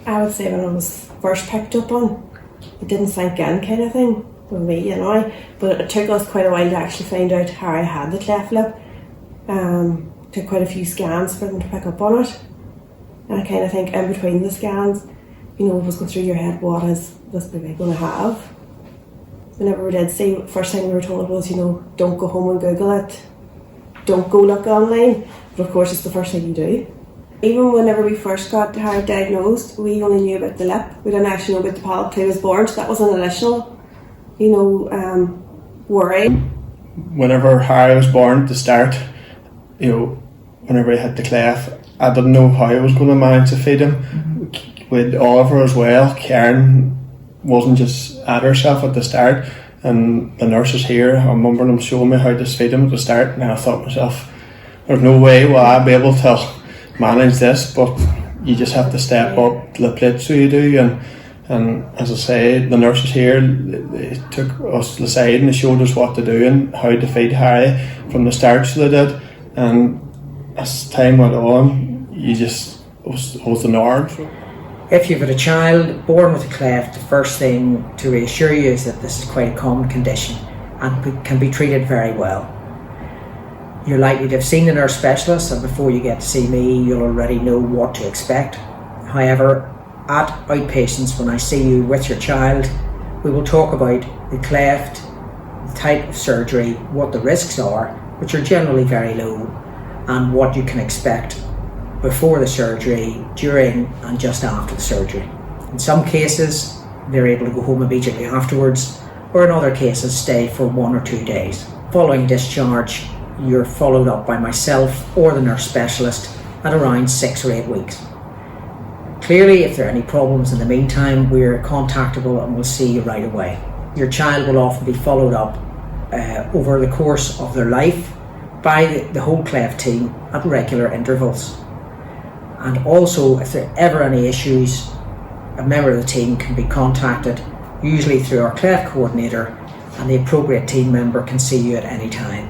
I would say when I was first picked up on, it didn't sink in kind of thing with me, you know. But it took us quite a while to actually find out how I had the cleft lip. Took quite a few scans for them to pick up on it. And I kind of think in between the scans, you know, it was going through your head, what is this baby going to have? Whenever we did see, first thing we were told was, you know, don't go home and Google it. Don't go look online. But of course, it's the first thing you do. Even whenever we first got her diagnosed, we only knew about the lip. We didn't actually know about the palate till he was born, so that was an additional, you know, worry. Whenever Harry was born at the start, you know, whenever he had the cleft, I didn't know how I was going to manage to feed him. With Oliver as well, Karen wasn't just at herself at the start, and the nurses here, I remember them showing me how to feed him at the start, and I thought to myself, there's no way will I be able to manage this, but you just have to step up to the plate, so you do. And as I say, the nurses here, they took us aside and they showed us what to do and how to feed Harry from the start, so they did. And as time went on, you just was the norm. If you've had a child born with a cleft, the first thing to reassure you is that this is quite a common condition and can be treated very well. You're likely to have seen the nurse specialist, and before you get to see me, you'll already know what to expect. However, at outpatients, when I see you with your child, we will talk about the cleft, the type of surgery, what the risks are, which are generally very low, and what you can expect before the surgery, during and just after the surgery. In some cases, they're able to go home immediately afterwards, or in other cases stay for 1 or 2 days. Following discharge, you're followed up by myself or the nurse specialist at around 6 or 8 weeks. Clearly, if there are any problems in the meantime, we're contactable and we'll see you right away. Your child will often be followed up over the course of their life by the whole Cleft team at regular intervals. And also, if there are ever any issues, a member of the team can be contacted, usually through our Cleft coordinator, and the appropriate team member can see you at any time.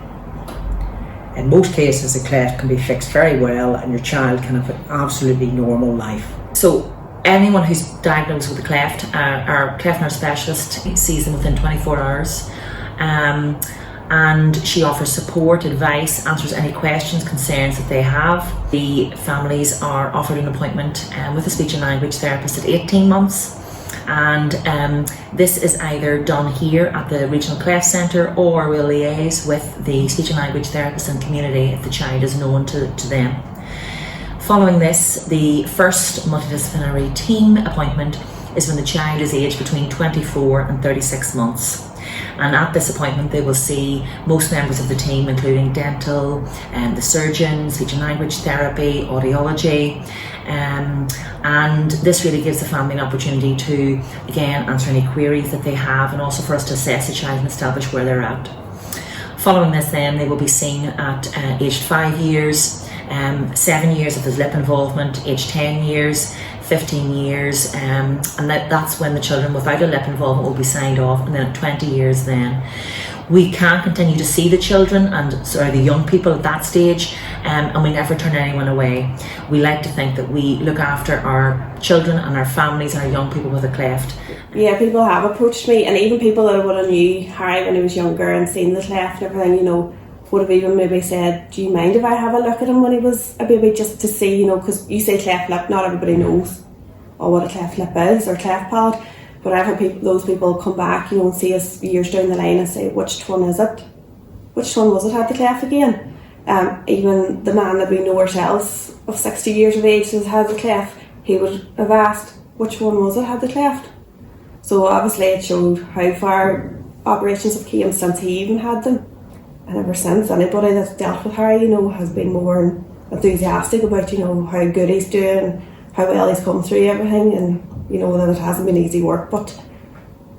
In most cases, the cleft can be fixed very well and your child can have an absolutely normal life. So anyone who's diagnosed with a cleft, our cleft nurse specialist sees them within 24 hours. And she offers support, advice, answers any questions, concerns that they have. The families are offered an appointment with a speech and language therapist at 18 months. And this is either done here at the Regional Cleft Centre, or we'll liaise with the speech and language therapist and community if the child is known to them. Following this, the first multidisciplinary team appointment is when the child is aged between 24 and 36 months. And at this appointment they will see most members of the team, including dental, the surgeon, speech and language therapy, audiology, and this really gives the family an opportunity to again answer any queries that they have, and also for us to assess the child and establish where they're at. Following this then, they will be seen at aged 5 years, 7 years if there's lip involvement, aged 10 years, 15 years, and that's when the children without a lip involvement will be signed off, and then at 20 years then. We can continue to see the children and the young people at that stage, and we never turn anyone away. We like to think that we look after our children and our families and our young people with a cleft. Yeah, people have approached me, and even people that would have knew Harry when he was younger and seen the cleft and everything, you know, would have even maybe said, do you mind if I have a look at him when he was a baby, just to see, you know, because you say cleft lip, not everybody knows what a cleft lip is or cleft palate, but I've had those people come back, you know, and see us years down the line and say, which one is it? Which one was it had the cleft again? Even the man that we know ourselves of 60 years of age has had the cleft, he would have asked, which one was it had the cleft? So obviously it showed how far operations have came since he even had them. And ever since, anybody that's dealt with Harry, you know, has been more enthusiastic about, you know, how good he's doing, how well he's come through everything, and, you know, that it hasn't been easy work, but,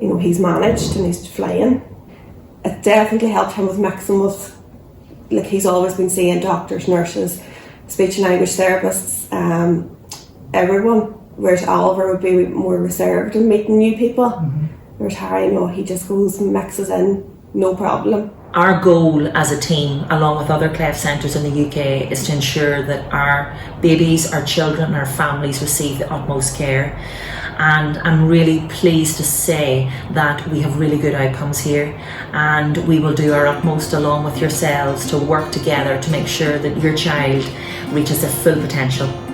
you know, he's managed and he's flying. It definitely helped him with mixing with, like, he's always been seeing doctors, nurses, speech and language therapists, everyone, whereas Oliver would be more reserved in meeting new people. Whereas Harry, you know, he just goes and mixes in, no problem. Our goal as a team, along with other Cleft centres in the UK, is to ensure that our babies, our children, our families receive the utmost care. And I'm really pleased to say that we have really good outcomes here, and we will do our utmost along with yourselves to work together to make sure that your child reaches their full potential.